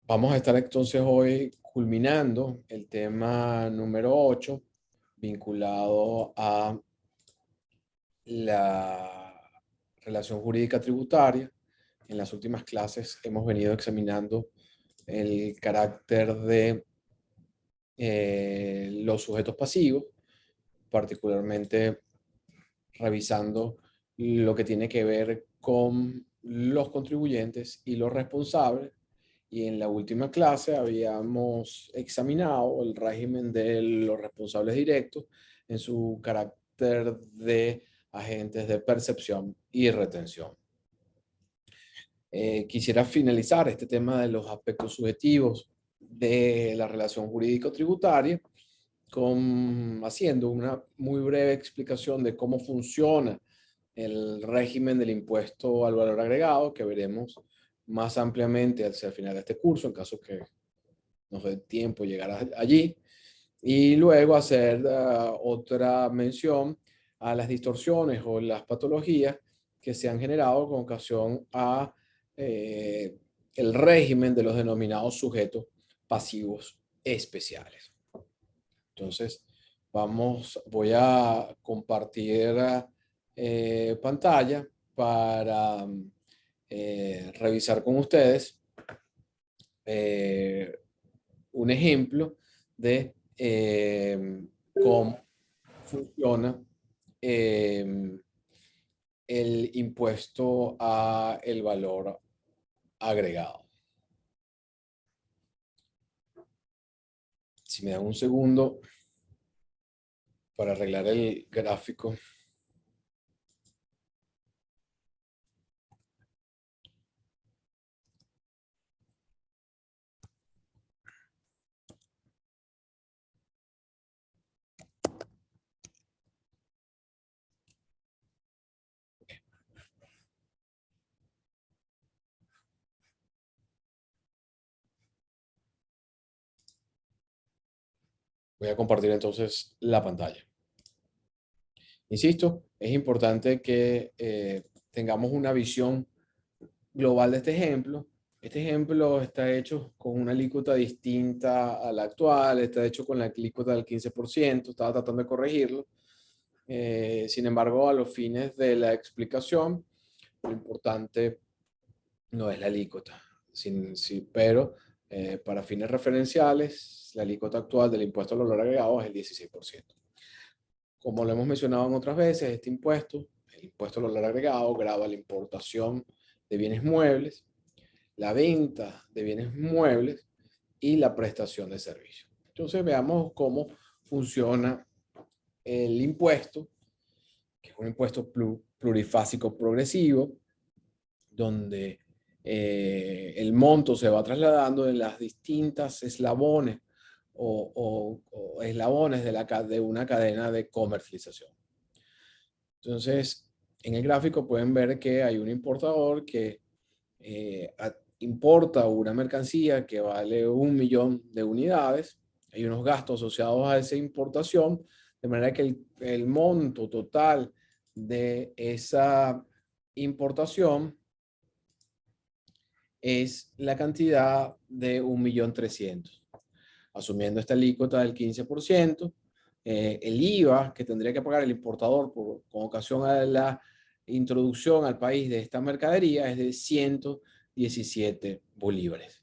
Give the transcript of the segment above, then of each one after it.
Vamos a estar entonces hoy culminando el tema número 8, vinculado a la relación jurídica tributaria. En las últimas clases hemos venido examinando el carácter de los sujetos pasivos, particularmente revisando lo que tiene que ver con los contribuyentes y los responsables. Y en la última clase habíamos examinado el régimen de los responsables directos en su carácter de agentes de percepción y retención. Quisiera finalizar este tema de los aspectos subjetivos de la relación jurídico-tributaria haciendo una muy breve explicación de cómo funciona el régimen del impuesto al valor agregado, que veremos más ampliamente hacia el final de este curso, en caso que nos dé tiempo llegar allí. Y luego hacer otra mención a las distorsiones o las patologías que se han generado con ocasión a eh, el régimen de los denominados sujetos pasivos especiales. Entonces, voy a compartir pantalla para revisar con ustedes eh, un ejemplo de cómo funciona eh, el impuesto a el valor agregado. Si me dan un segundo para arreglar el gráfico. Voy a compartir entonces la pantalla. Insisto, es importante que tengamos una visión global de este ejemplo. Este ejemplo está hecho con una alícuota distinta a la actual, está hecho con la alícuota del 15%, estaba tratando de corregirlo. Sin embargo, a los fines de la explicación, lo importante no es la alícuota, pero para fines referenciales, la alícuota actual del impuesto al valor agregado es el 16%. Como lo hemos mencionado en otras veces, este impuesto, el impuesto al valor agregado, grava la importación de bienes muebles, la venta de bienes muebles y la prestación de servicios. Entonces veamos cómo funciona el impuesto, que es un impuesto plurifásico progresivo, donde el monto se va trasladando en las distintas eslabones o eslabones de una cadena de comercialización. Entonces, en el gráfico pueden ver que hay un importador que importa una mercancía que vale 1 millón de unidades. Hay unos gastos asociados a esa importación, de manera que el monto total de esa importación es la cantidad de 1.300.000. Asumiendo esta alícuota del 15%, el IVA que tendría que pagar el importador con ocasión a la introducción al país de esta mercadería es de 117 bolívares.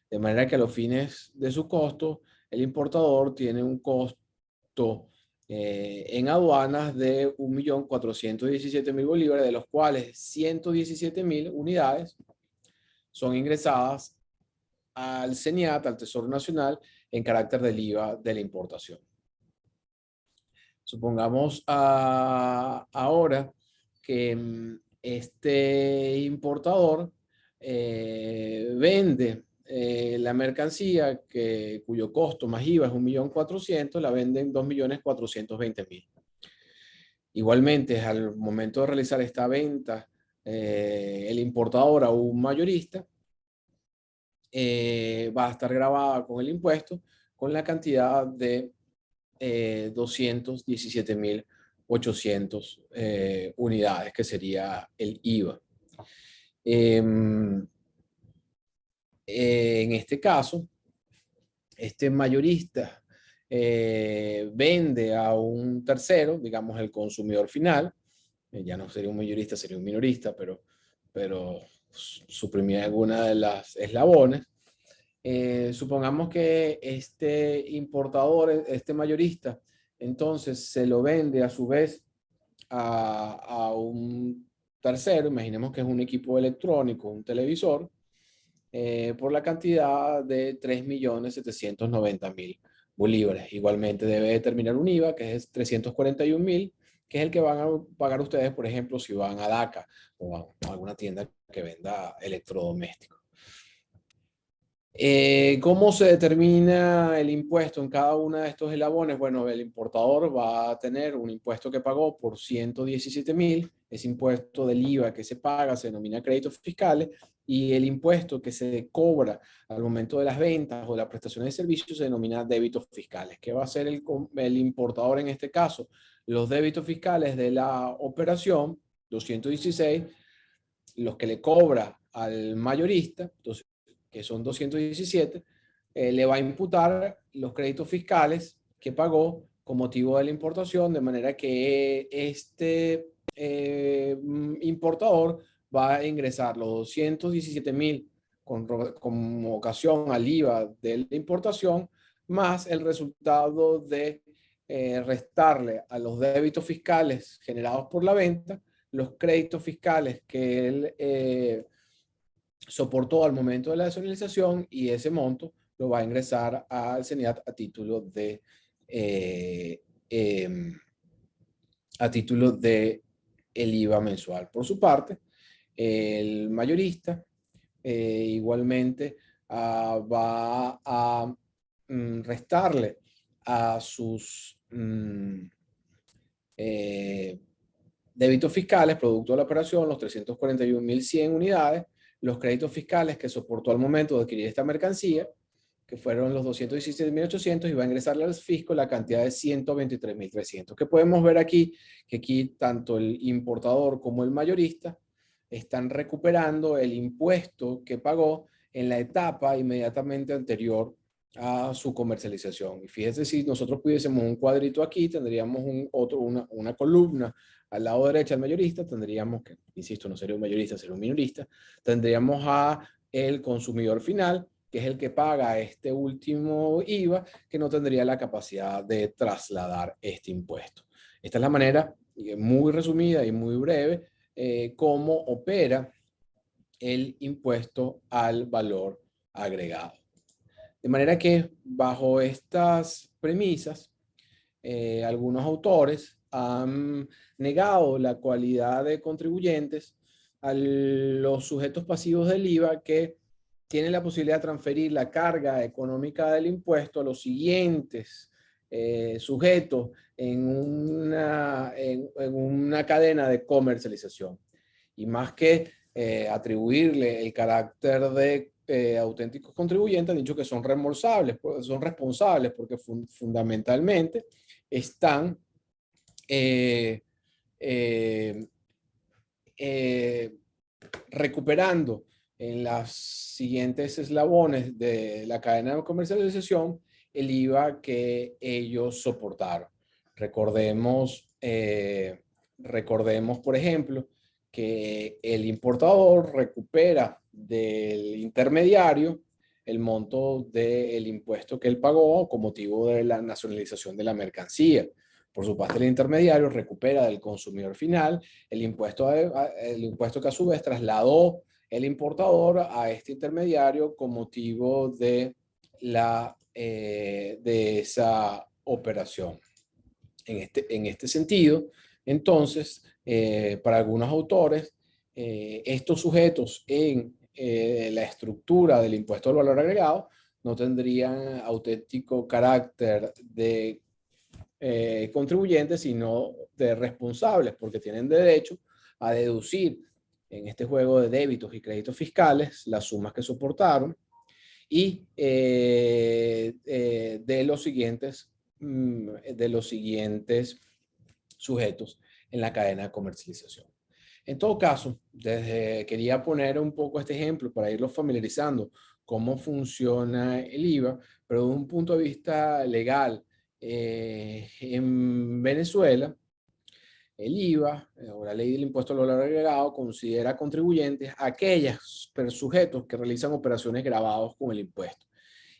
De manera que a los fines de su costo, el importador tiene un costo en aduanas de 1.417.000 bolívares, de los cuales 117.000 unidades son ingresadas al CENIAT, al Tesoro Nacional, en carácter del IVA de la importación. Supongamos ahora que este importador vende la mercancía cuyo costo más IVA es 1.400.000, la vende en 2.420.000. Igualmente, al momento de realizar esta venta, el importador a un mayorista va a estar grabada con el impuesto con la cantidad de 217.800 unidades, que sería el IVA. En este caso, este mayorista vende a un tercero, digamos el consumidor final, ya no sería un mayorista, sería un minorista, pero suprimir alguna de las eslabones. Supongamos que este importador, este mayorista, entonces se lo vende a su vez a un tercero, imaginemos que es un equipo electrónico, un televisor, por la cantidad de 3.790.000 bolívares. Igualmente debe determinar un IVA, que es 341.000, que es el que van a pagar ustedes, por ejemplo, si van a DACA o a alguna tienda que venda electrodomésticos. ¿Cómo se determina el impuesto en cada uno de estos eslabones? Bueno, el importador va a tener un impuesto que pagó por 117.000, ese impuesto del IVA que se paga se denomina créditos fiscales, y el impuesto que se cobra al momento de las ventas o de la prestación de servicios se denomina débitos fiscales. ¿Qué va a hacer el importador en este caso? Los débitos fiscales de la operación, 216, los que le cobra al mayorista, entonces, que son 217, le va a imputar los créditos fiscales que pagó con motivo de la importación, de manera que este importador va a ingresar los 217.000 con ocasión al IVA de la importación, más el resultado de restarle a los débitos fiscales generados por la venta los créditos fiscales que él soportó al momento de la desonalización, y ese monto lo va a ingresar al CENIAT eh, eh, a título de el IVA mensual. Por su parte, el mayorista igualmente va a restarle a sus eh, débitos fiscales, producto de la operación, los 341.100 unidades, los créditos fiscales que soportó al momento de adquirir esta mercancía, que fueron los 217.800, y va a ingresarle al fisco la cantidad de 123.300. Que podemos ver aquí, que aquí tanto el importador como el mayorista están recuperando el impuesto que pagó en la etapa inmediatamente anterior a su comercialización. Y fíjense, si nosotros pudiésemos un cuadrito aquí, tendríamos una columna al lado derecho al mayorista, tendríamos que, insisto, no sería un mayorista, sería un minorista, tendríamos a el consumidor final, que es el que paga este último IVA, que no tendría la capacidad de trasladar este impuesto. Esta es la manera muy resumida y muy breve cómo opera el impuesto al valor agregado. De manera que bajo estas premisas, algunos autores han negado la cualidad de contribuyentes a los sujetos pasivos del IVA que tienen la posibilidad de transferir la carga económica del impuesto a los siguientes sujetos en una cadena de comercialización. Y más que atribuirle el carácter de auténticos contribuyentes, han dicho que son responsables, porque fundamentalmente están eh, eh, eh, recuperando en las siguientes eslabones de la cadena de comercialización el IVA que ellos soportaron. Recordemos, por ejemplo, que el importador recupera del intermediario el monto del impuesto que él pagó con motivo de la nacionalización de la mercancía. Por su parte, el intermediario recupera del consumidor final el impuesto que a su vez trasladó el importador a este intermediario con motivo de esa operación. En este sentido, entonces, para algunos autores, estos sujetos en la estructura del impuesto al valor agregado no tendrían auténtico carácter de contribuyentes, sino de responsables, porque tienen derecho a deducir en este juego de débitos y créditos fiscales las sumas que soportaron y de los siguientes sujetos en la cadena de comercialización. En todo caso, quería poner un poco este ejemplo para irlos familiarizando cómo funciona el IVA, pero desde un punto de vista legal. En Venezuela, el IVA, o la ley del impuesto al valor agregado, considera contribuyentes a aquellos sujetos que realizan operaciones gravados con el impuesto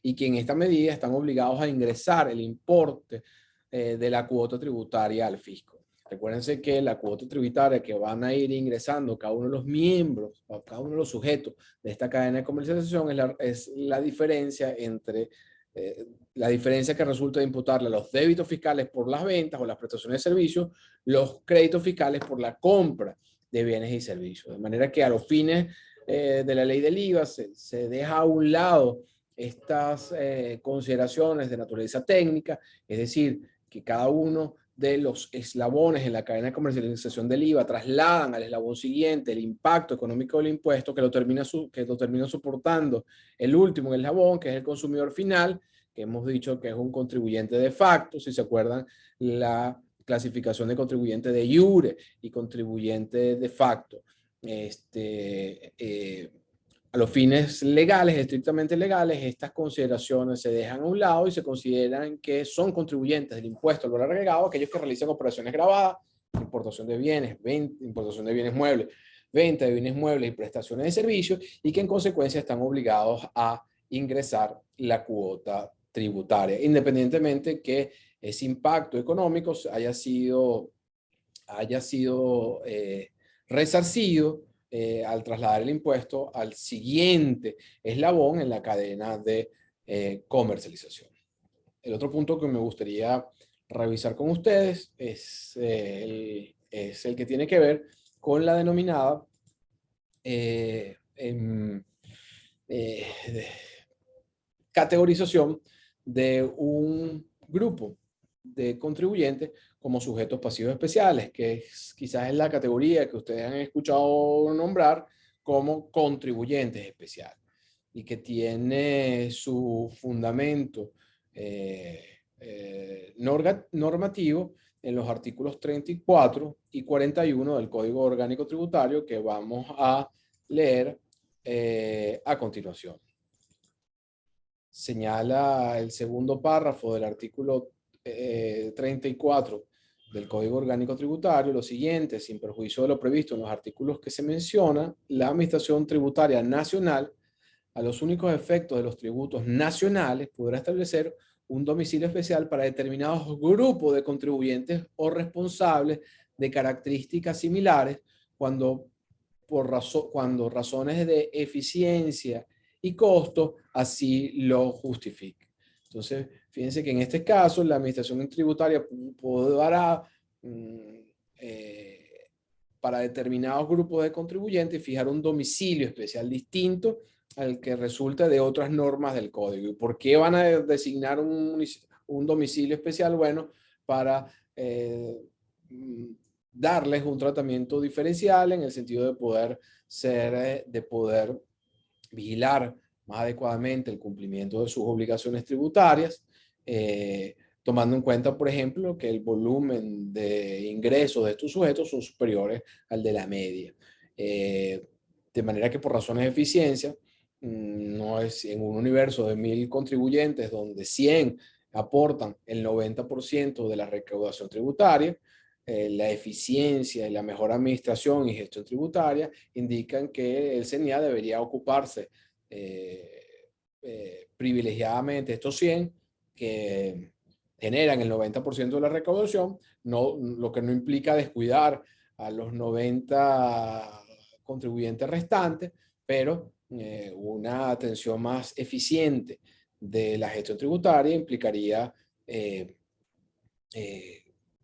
y que en esta medida están obligados a ingresar el importe de la cuota tributaria al fisco. Recuérdense que la cuota tributaria que van a ir ingresando cada uno de los miembros, o cada uno de los sujetos de esta cadena de comercialización es la diferencia entre la diferencia que resulta de imputarle los débitos fiscales por las ventas o las prestaciones de servicios, los créditos fiscales por la compra de bienes y servicios. De manera que a los fines de la ley del IVA se deja a un lado estas consideraciones de naturaleza técnica, es decir, que cada uno de los eslabones en la cadena de comercialización del IVA trasladan al eslabón siguiente el impacto económico del impuesto que lo termina soportando el último eslabón, que es el consumidor final, que hemos dicho que es un contribuyente de facto, si se acuerdan la clasificación de contribuyente de iure y contribuyente de facto. A los fines legales, estrictamente legales, estas consideraciones se dejan a un lado y se consideran que son contribuyentes del impuesto al valor agregado aquellos que realizan operaciones gravadas, importación de bienes, importación de bienes muebles, venta de bienes muebles y prestaciones de servicios, y que en consecuencia están obligados a ingresar la cuota tributaria, independientemente que ese impacto económico haya sido resarcido al trasladar el impuesto al siguiente eslabón en la cadena de comercialización. El otro punto que me gustaría revisar con ustedes es el que tiene que ver con la denominada categorización de un grupo de contribuyentes como sujetos pasivos especiales, que quizás es la categoría que ustedes han escuchado nombrar como contribuyentes especiales y que tiene su fundamento normativo en los artículos 34 y 41 del Código Orgánico Tributario, que vamos a leer a continuación. Señala el segundo párrafo del artículo 34 del Código Orgánico Tributario lo siguiente: sin perjuicio de lo previsto en los artículos que se mencionan, la Administración Tributaria Nacional, a los únicos efectos de los tributos nacionales, podrá establecer un domicilio especial para determinados grupos de contribuyentes o responsables de características similares cuando razones de eficiencia y costo así lo justifiquen. Entonces, fíjense que en este caso la Administración Tributaria podrá para determinados grupos de contribuyentes fijar un domicilio especial distinto al que resulta de otras normas del código. ¿Y por qué van a designar un domicilio especial? Bueno, para darles un tratamiento diferencial en el sentido de poder vigilar más adecuadamente el cumplimiento de sus obligaciones tributarias, tomando en cuenta, por ejemplo, que el volumen de ingresos de estos sujetos son superiores al de la media. De manera que por razones de eficiencia, no es en un universo de 1000 contribuyentes donde 100 aportan el 90% de la recaudación tributaria, la eficiencia y la mejor administración y gestión tributaria indican que el CENIA debería ocuparse privilegiadamente estos 100 que generan el 90% de la recaudación, lo que no implica descuidar a los 90 contribuyentes restantes, pero una atención más eficiente de la gestión tributaria implicaría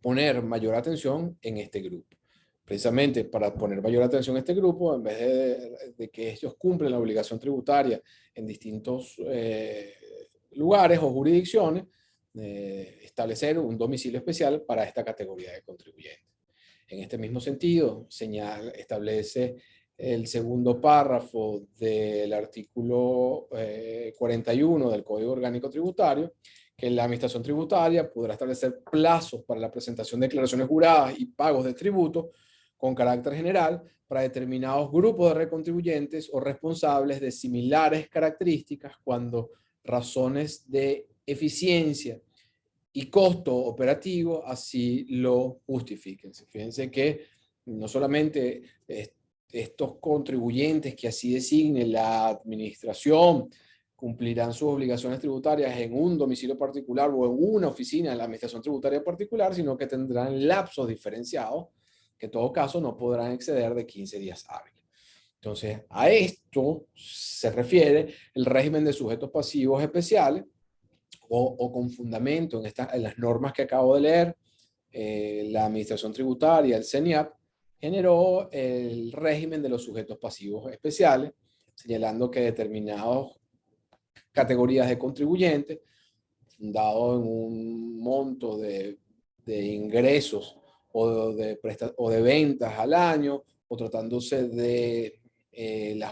poner mayor atención en este grupo. Precisamente para poner mayor atención a este grupo, en vez de que ellos cumplen la obligación tributaria en distintos lugares o jurisdicciones, establecer un domicilio especial para esta categoría de contribuyentes. En este mismo sentido, establece el segundo párrafo del artículo 41 del Código Orgánico Tributario, que la Administración Tributaria podrá establecer plazos para la presentación de declaraciones juradas y pagos de tributos con carácter general para determinados grupos de recontribuyentes o responsables de similares características cuando razones de eficiencia y costo operativo así lo justifiquen. Fíjense que no solamente estos contribuyentes que así designe la administración cumplirán sus obligaciones tributarias en un domicilio particular o en una oficina de la administración tributaria particular, sino que tendrán lapsos diferenciados que en todo caso no podrán exceder de 15 días hábiles. Entonces, a esto se refiere el régimen de sujetos pasivos especiales o con fundamento en las normas que acabo de leer. La Administración Tributaria, el CENIAP, generó el régimen de los sujetos pasivos especiales, señalando que determinadas categorías de contribuyentes, fundado en un monto de ingresos o de ventas al año, o tratándose de la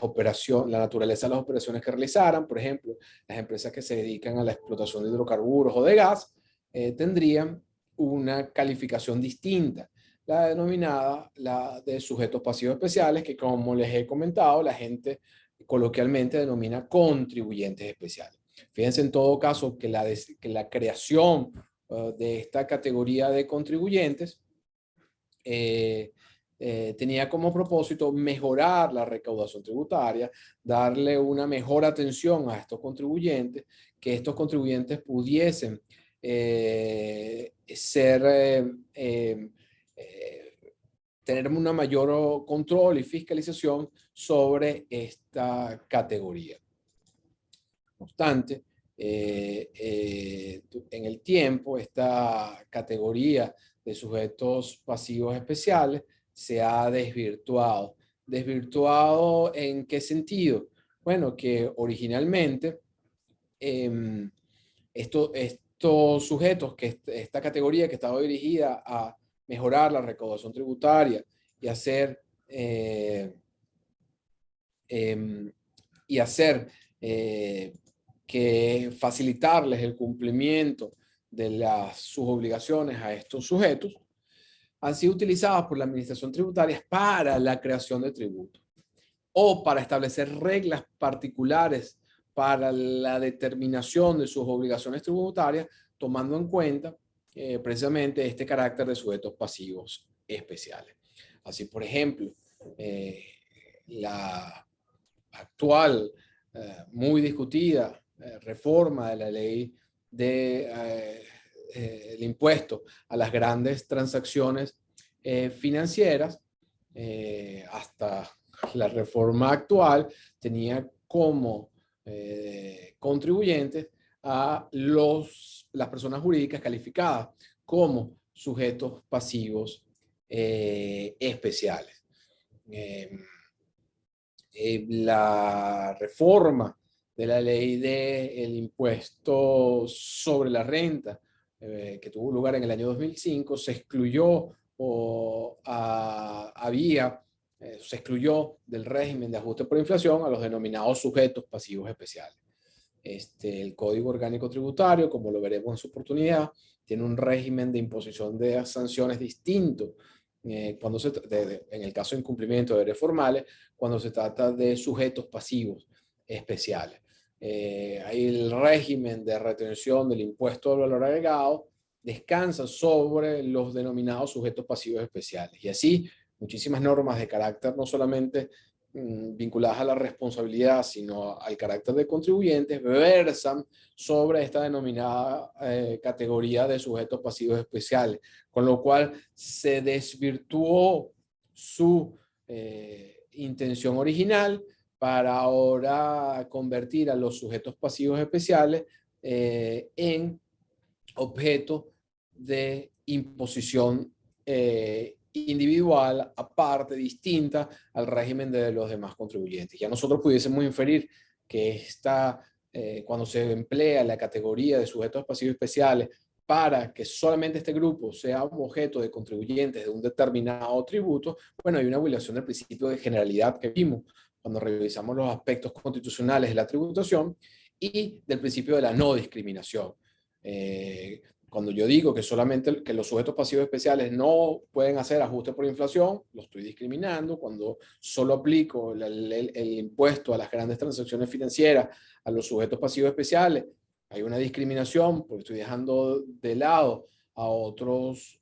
naturaleza de las operaciones que realizaran, por ejemplo, las empresas que se dedican a la explotación de hidrocarburos o de gas, tendrían una calificación distinta, la denominada la de sujetos pasivos especiales, que como les he comentado, la gente coloquialmente denomina contribuyentes especiales. Fíjense en todo caso que la creación de esta categoría de contribuyentes tenía como propósito mejorar la recaudación tributaria, darle una mejor atención a estos contribuyentes, que estos contribuyentes pudiesen tener un mayor control y fiscalización sobre esta categoría. No obstante, en el tiempo, esta categoría de sujetos pasivos especiales se ha desvirtuado. ¿Desvirtuado en qué sentido? Bueno, que originalmente estos sujetos, esta categoría que estaba dirigida a mejorar la recaudación tributaria y hacer que facilitarles el cumplimiento de sus obligaciones a estos sujetos, han sido utilizadas por la administración tributaria para la creación de tributos o para establecer reglas particulares para la determinación de sus obligaciones tributarias, tomando en cuenta precisamente este carácter de sujetos pasivos especiales. Así, por ejemplo, la actual, muy discutida reforma de la ley el impuesto a las grandes transacciones financieras, hasta la reforma actual, tenía como contribuyentes a las personas jurídicas calificadas como sujetos pasivos especiales. La reforma de la ley del impuesto sobre la renta, que tuvo lugar en el año 2005, se excluyó se excluyó del régimen de ajuste por inflación a los denominados sujetos pasivos especiales. El Código Orgánico Tributario, como lo veremos en su oportunidad, tiene un régimen de imposición de sanciones distinto en el caso de incumplimiento de deberes formales, cuando se trata de sujetos pasivos especiales. Ahí el régimen de retención del impuesto al valor agregado descansa sobre los denominados sujetos pasivos especiales. Y así, muchísimas normas de carácter no solamente vinculadas a la responsabilidad, sino al carácter de contribuyentes, versan sobre esta denominada categoría de sujetos pasivos especiales, con lo cual se desvirtuó su intención original para ahora convertir a los sujetos pasivos especiales en objeto de imposición individual, aparte, distinta al régimen de los demás contribuyentes. Ya nosotros pudiésemos inferir que cuando se emplea la categoría de sujetos pasivos especiales para que solamente este grupo sea un objeto de contribuyentes de un determinado tributo, bueno, hay una violación del principio de generalidad que vimos cuando revisamos los aspectos constitucionales de la tributación y del principio de la no discriminación. Cuando yo digo que solamente que los sujetos pasivos especiales no pueden hacer ajuste por inflación, lo estoy discriminando. Cuando solo aplico el impuesto a las grandes transacciones financieras a los sujetos pasivos especiales, hay una discriminación porque estoy dejando de lado a otros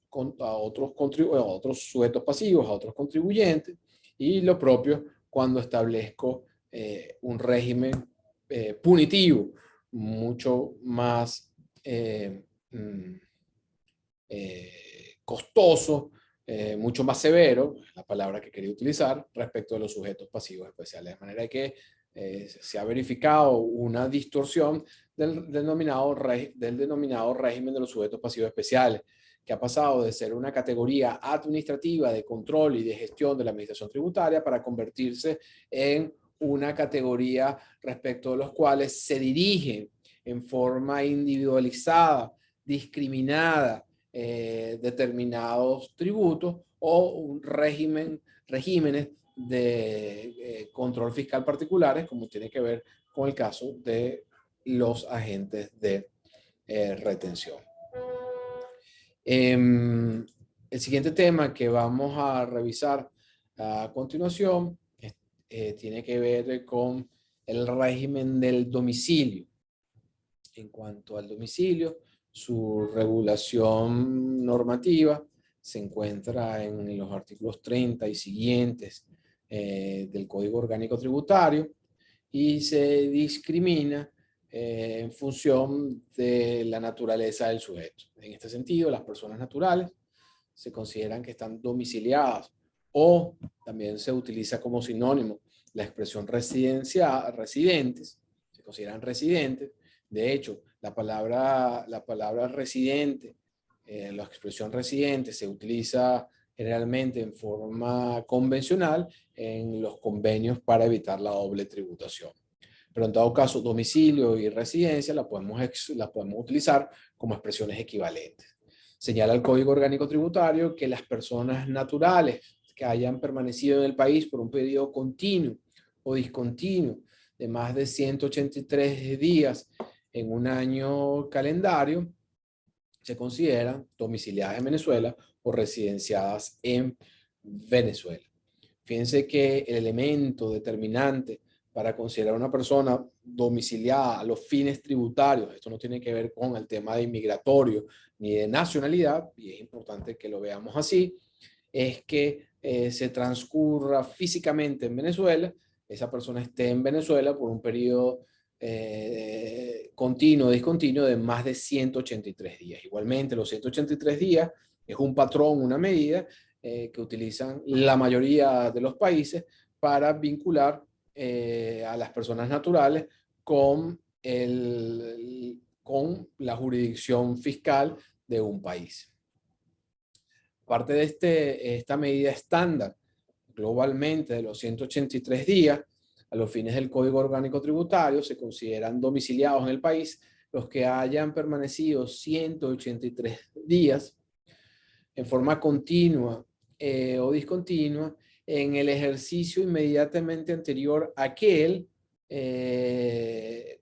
sujetos pasivos, a otros contribuyentes. Y lo propio cuando establezco un régimen punitivo mucho más mm, costoso, mucho más severo, la palabra que quería utilizar, respecto de los sujetos pasivos especiales. De manera que se ha verificado una distorsión del denominado régimen de los sujetos pasivos especiales, que ha pasado de ser una categoría administrativa de control y de gestión de la administración tributaria para convertirse en una categoría respecto de los cuales se dirigen en forma individualizada, discriminada, determinados tributos o un regímenes de control fiscal particulares, como tiene que ver con el caso de los agentes de retención. El siguiente tema que vamos a revisar a continuación tiene que ver con el régimen del domicilio. En cuanto al domicilio, su regulación normativa se encuentra en los artículos 30 y siguientes del Código Orgánico Tributario y se discrimina en función de la naturaleza del sujeto. En este sentido, las personas naturales se consideran que están domiciliadas, o también se utiliza como sinónimo la expresión residentes, se consideran residentes. De hecho, la palabra residente, la expresión residente se utiliza generalmente en forma convencional en los convenios para evitar la doble tributación. Pero en todo caso, domicilio y residencia la podemos utilizar como expresiones equivalentes. Señala el Código Orgánico Tributario que las personas naturales que hayan permanecido en el país por un periodo continuo o discontinuo de más de 183 días en un año calendario se consideran domiciliadas en Venezuela o residenciadas en Venezuela. Fíjense que el elemento determinante para considerar a una persona domiciliada a los fines tributarios, esto no tiene que ver con el tema de inmigratorio ni de nacionalidad, y es importante que lo veamos así, es que se transcurra físicamente en Venezuela, esa persona esté en Venezuela por un periodo continuo o discontinuo de más de 183 días. Igualmente, los 183 días es un patrón, una medida que utilizan la mayoría de los países para vincular a las personas naturales con la jurisdicción fiscal de un país. Parte de esta medida estándar globalmente de los 183 días, a los fines del Código Orgánico Tributario, se consideran domiciliados en el país los que hayan permanecido 183 días en forma continua o discontinua en el ejercicio inmediatamente anterior a aquel en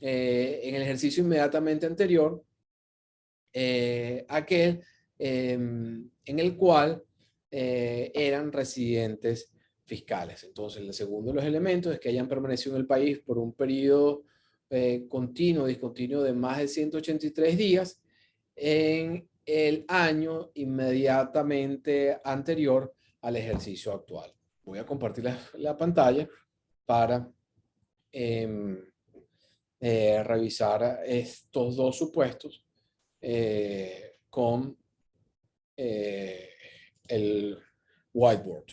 el ejercicio inmediatamente anterior aquel en el cual eran residentes fiscales. Entonces, el segundo de los elementos es que hayan permanecido en el país por un periodo continuo, discontinuo de más de 183 días en el año inmediatamente anterior al ejercicio actual. Voy a compartir la pantalla para revisar estos dos supuestos con el whiteboard.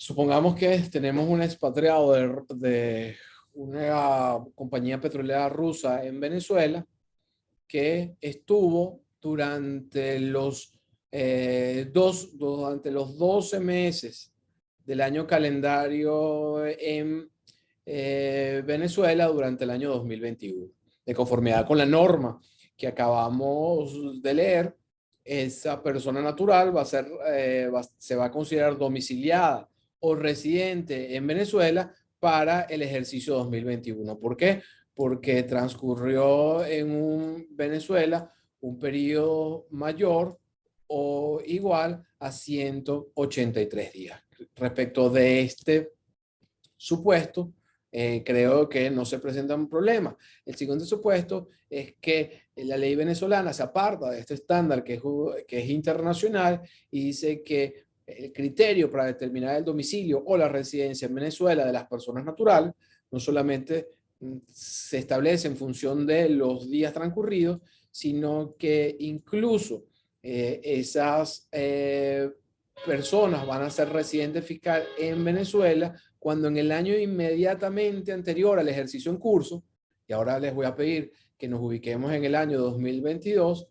Supongamos que tenemos un expatriado de una compañía petrolera rusa en Venezuela que estuvo durante los 12 meses del año calendario en Venezuela durante el año 2021. De conformidad con la norma que acabamos de leer, esa persona natural se va a considerar domiciliada o residente en Venezuela para el ejercicio 2021. ¿Por qué? Porque transcurrió en Venezuela un periodo mayor o igual a 183 días. Respecto de este supuesto, creo que no se presenta un problema. El siguiente supuesto es que la ley venezolana se aparta de este estándar que es internacional y dice que el criterio para determinar el domicilio o la residencia en Venezuela de las personas naturales no solamente se establece en función de los días transcurridos, sino que incluso esas personas van a ser residentes fiscales en Venezuela cuando en el año inmediatamente anterior al ejercicio en curso, y ahora les voy a pedir que nos ubiquemos en el año 2022,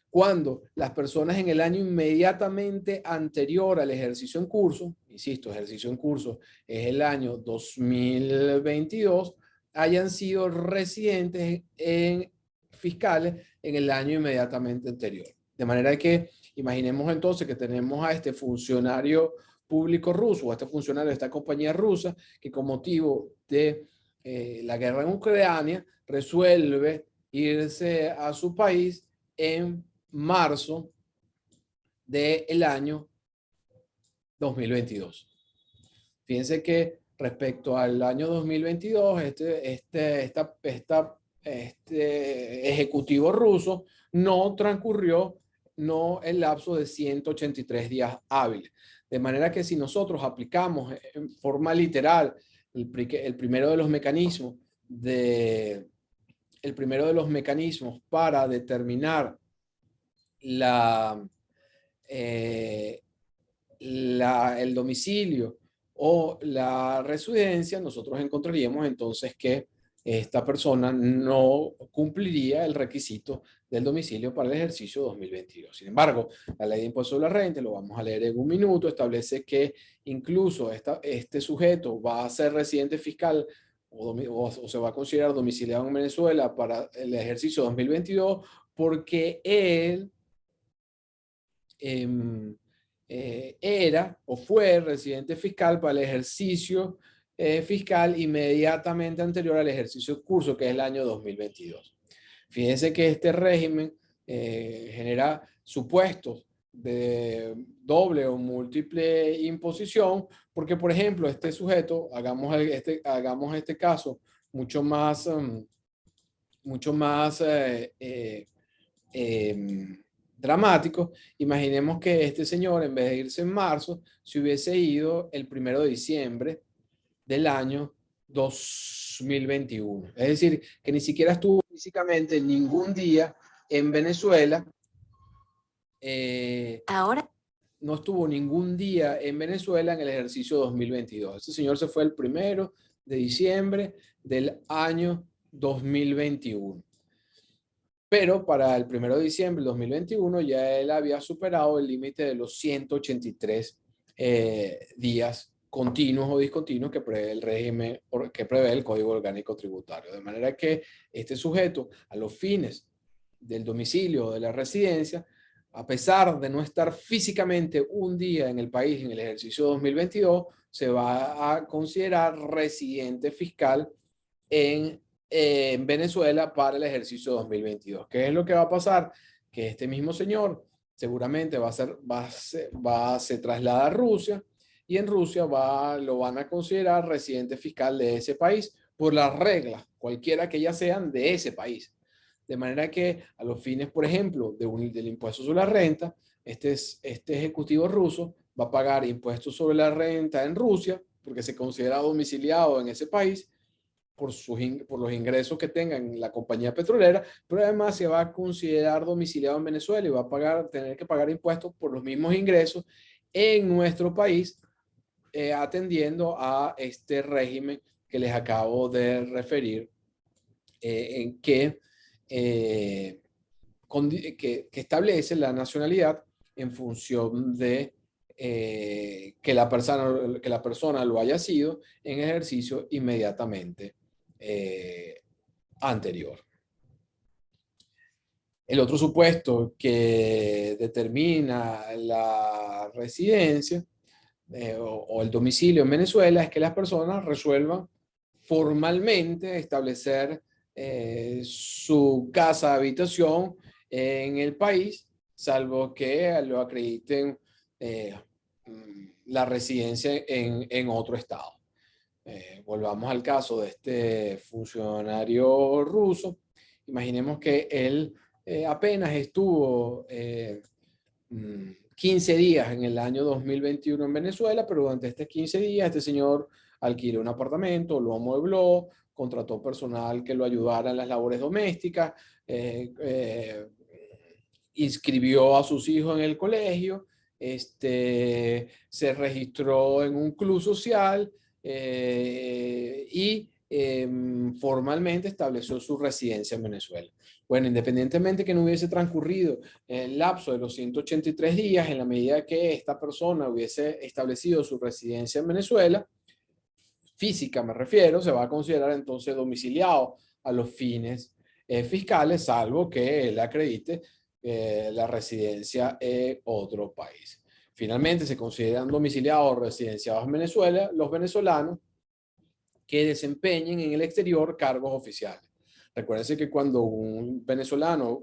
cuando las personas en el año inmediatamente anterior al ejercicio en curso, insisto, ejercicio en curso es el año 2022, hayan sido residentes en fiscales en el año inmediatamente anterior. De manera que imaginemos entonces que tenemos a este funcionario público ruso, a este funcionario de esta compañía rusa, que con motivo de la guerra en Ucrania resuelve irse a su país en marzo del año 2022. Fíjense que respecto al año 2022, este ejecutivo ruso no transcurrió el lapso de 183 días hábiles. De manera que si nosotros aplicamos en forma literal el primero de los mecanismos para determinar eh, el domicilio o la residencia, nosotros encontraríamos entonces que esta persona no cumpliría el requisito del domicilio para el ejercicio 2022. Sin embargo, la ley de impuesto sobre la renta, lo vamos a leer en un minuto, establece que incluso este sujeto va a ser residente fiscal o se va a considerar domiciliado en Venezuela para el ejercicio 2022 porque él era o fue residente fiscal para el ejercicio fiscal inmediatamente anterior al ejercicio en curso, que es el año 2022. Fíjense que este régimen genera supuestos de doble o múltiple imposición, porque, por ejemplo, este sujeto, hagamos este caso mucho más dramático. Imaginemos que este señor, en vez de irse en marzo, se hubiese ido el 1 de diciembre del año 2021. Es decir, que ni siquiera estuvo físicamente ningún día en Venezuela. Ahora no estuvo ningún día en Venezuela en el ejercicio 2022. Este señor se fue el 1 de diciembre del año 2021. Pero para el 1 de diciembre del 2021 ya él había superado el límite de los 183 días continuos o discontinuos que prevé el régimen, que prevé el Código Orgánico Tributario. De manera que este sujeto, a los fines del domicilio o de la residencia, a pesar de no estar físicamente un día en el país en el ejercicio 2022, se va a considerar residente fiscal en Venezuela para el ejercicio 2022. ¿Qué es lo que va a pasar? Que este mismo señor seguramente se traslada a Rusia y en Rusia lo van a considerar residente fiscal de ese país por las reglas, cualquiera que ellas sean, de ese país. De manera que a los fines, por ejemplo, del impuesto sobre la renta, este ejecutivo ruso va a pagar impuestos sobre la renta en Rusia porque se considera domiciliado en ese país por los ingresos que tenga en la compañía petrolera, pero además se va a considerar domiciliado en Venezuela y va a tener que pagar impuestos por los mismos ingresos en nuestro país atendiendo a este régimen que les acabo de referir, en que establece la nacionalidad en función de que la persona lo haya sido en ejercicio inmediatamente anterior. El otro supuesto que determina la residencia o el domicilio en Venezuela es que las personas resuelvan formalmente establecer su casa habitación en el país, salvo que lo acrediten la residencia en otro estado. Volvamos al caso de este funcionario ruso. Imaginemos que él apenas estuvo 15 días en el año 2021 en Venezuela, pero durante estos 15 días este señor alquiló un apartamento, lo amuebló, contrató personal que lo ayudara en las labores domésticas, inscribió a sus hijos en el colegio, se registró en un club social y formalmente estableció su residencia en Venezuela. Bueno, independientemente que no hubiese transcurrido el lapso de los 183 días, en la medida que esta persona hubiese establecido su residencia en Venezuela, física me refiero, se va a considerar entonces domiciliado a los fines fiscales, salvo que él acredite la residencia en otro país. Finalmente, se consideran domiciliados o residenciados en Venezuela los venezolanos que desempeñen en el exterior cargos oficiales. Recuérdense que cuando un venezolano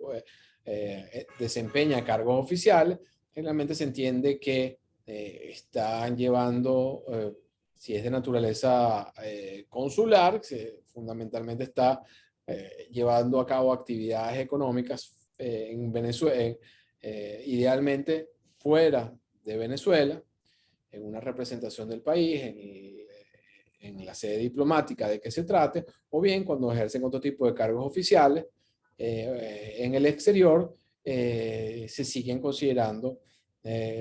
desempeña cargos oficiales, generalmente se entiende que están llevando, si es de naturaleza consular, fundamentalmente está llevando a cabo actividades económicas en Venezuela, idealmente fuera de Venezuela, en una representación del país, en la sede diplomática de que se trate, o bien cuando ejercen otro tipo de cargos oficiales en el exterior, se siguen considerando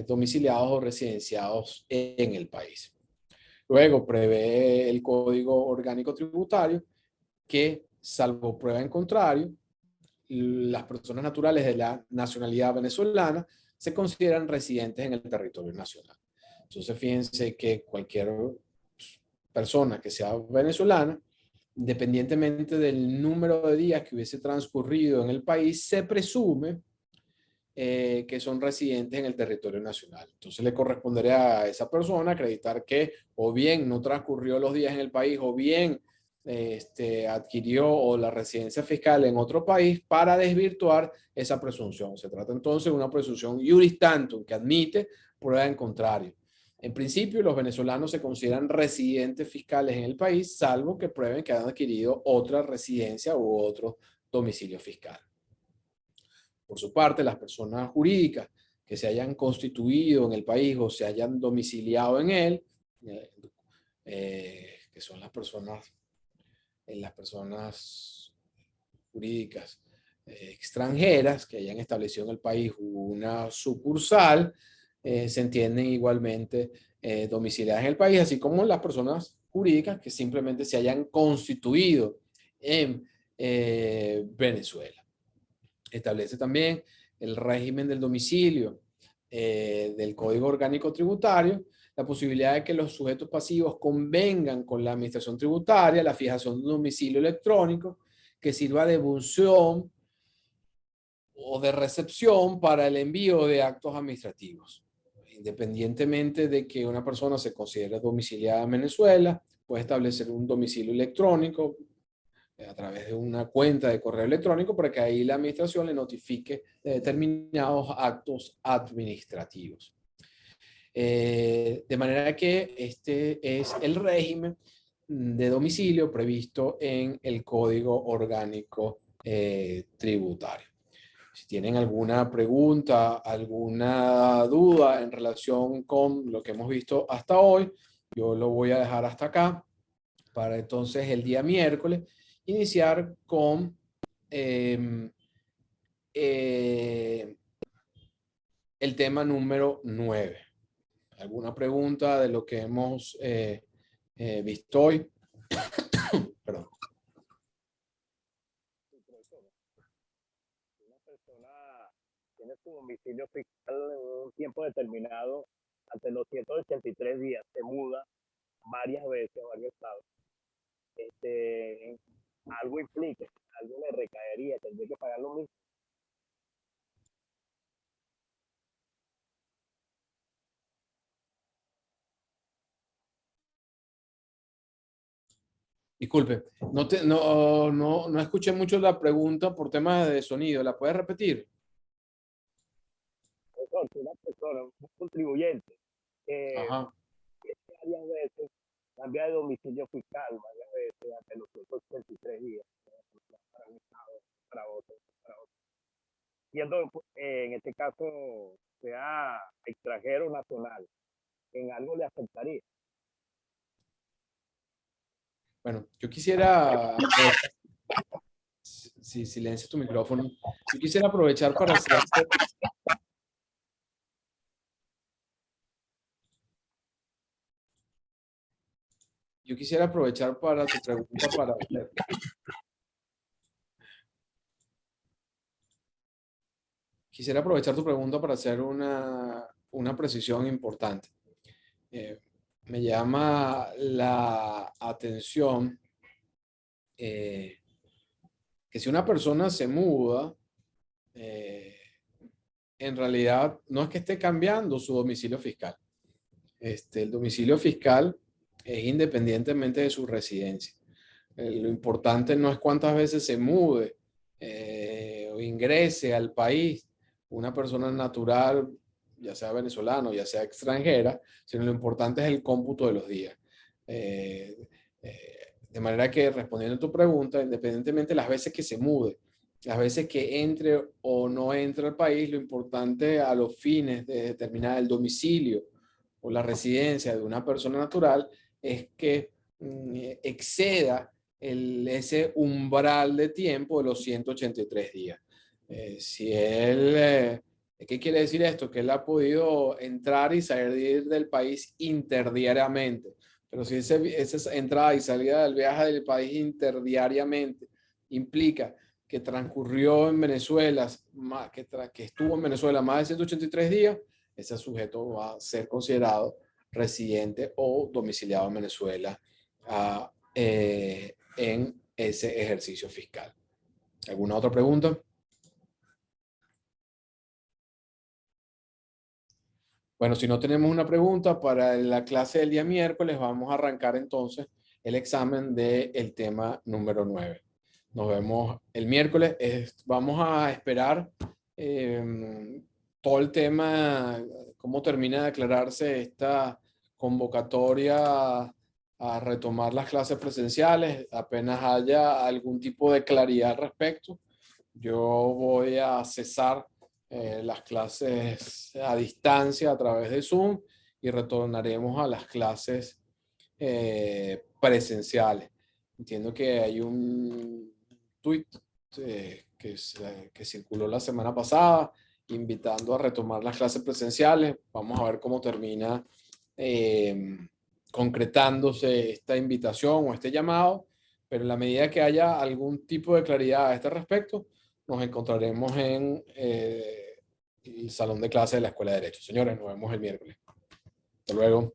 domiciliados o residenciados en el país. Luego prevé el Código Orgánico Tributario que, salvo prueba en contrario, las personas naturales de la nacionalidad venezolana se consideran residentes en el territorio nacional. Entonces, fíjense que cualquier persona que sea venezolana, independientemente del número de días que hubiese transcurrido en el país, se presume que son residentes en el territorio nacional. Entonces le correspondería a esa persona acreditar que o bien no transcurrió los días en el país o bien adquirió o la residencia fiscal en otro país para desvirtuar esa presunción. Se trata entonces de una presunción iuris tantum que admite prueba en contrario. En principio, los venezolanos se consideran residentes fiscales en el país, salvo que prueben que han adquirido otra residencia u otro domicilio fiscal. Por su parte, las personas jurídicas que se hayan constituido en el país o se hayan domiciliado en él, que son las personas jurídicas extranjeras que hayan establecido en el país una sucursal, se entienden igualmente domiciliadas en el país, así como las personas jurídicas que simplemente se hayan constituido en Venezuela. Establece también el régimen del domicilio del Código Orgánico Tributario, la posibilidad de que los sujetos pasivos convengan con la administración tributaria la fijación de un domicilio electrónico que sirva de buzón o de recepción para el envío de actos administrativos. Independientemente de que una persona se considere domiciliada en Venezuela, puede establecer un domicilio electrónico a través de una cuenta de correo electrónico para que ahí la administración le notifique de determinados actos administrativos. De manera que este es el régimen de domicilio previsto en el Código Orgánico Tributario. Si tienen alguna pregunta, alguna duda en relación con lo que hemos visto hasta hoy, yo lo voy a dejar hasta acá para entonces el día miércoles iniciar con el tema número 9. ¿Alguna pregunta de lo que hemos visto hoy? Perdón. Una persona tiene su domicilio fiscal en un tiempo determinado ante los 183 días, se muda varias veces a varios estados. Este, algo implica, algo le recaería, tendría que pagar lo mismo. Disculpe, no escuché mucho la pregunta por temas de sonido. ¿La puedes repetir? Una persona, un contribuyente, Ajá. varias veces cambia de domicilio fiscal, varias veces hasta los 183 días, para un estado, para otro, para otro. Siendo en este caso sea extranjero o nacional, en algo le afectaría. Bueno, yo quisiera aprovechar, si silencias tu micrófono, yo quisiera aprovechar para hacerte, yo quisiera aprovechar para tu pregunta para hacer. Quisiera aprovechar tu pregunta para hacer una precisión importante. Eh, Me llama la atención eh, que si una persona se muda, eh, en realidad no es que esté cambiando su domicilio fiscal. El domicilio fiscal es independientemente de su residencia. Lo importante no es cuántas veces se mude o ingrese al país una persona natural, ya sea venezolano, ya sea extranjera, sino lo importante es el cómputo de los días. Eh, de manera que respondiendo a tu pregunta, independientemente de las veces que se mude, las veces que entre o no entre al país, lo importante a los fines de determinar el domicilio o la residencia de una persona natural es que exceda ese umbral de tiempo de los 183 días. Si él, ¿qué quiere decir esto? Que él ha podido entrar y salir del país interdiariamente. Pero si esa entrada y salida del viaje del país interdiariamente implica que transcurrió en Venezuela, que estuvo en Venezuela más de 183 días, ese sujeto va a ser considerado residente o domiciliado en Venezuela en ese ejercicio fiscal. ¿Alguna otra pregunta? Bueno, si no tenemos una pregunta para la clase del día miércoles, vamos a arrancar entonces el examen del tema número 9. Nos vemos el miércoles. Vamos a esperar todo el tema, cómo termina de aclararse esta convocatoria a retomar las clases presenciales. Apenas haya algún tipo de claridad al respecto, yo voy a cesar las clases a distancia a través de Zoom y retornaremos a las clases presenciales. Entiendo que hay un tweet que circuló la semana pasada invitando a retomar las clases presenciales. Vamos a ver cómo termina concretándose esta invitación o este llamado, pero en la medida que haya algún tipo de claridad a este respecto, nos encontraremos en el salón de clase de la Escuela de Derecho. Señores, nos vemos el miércoles. Hasta luego.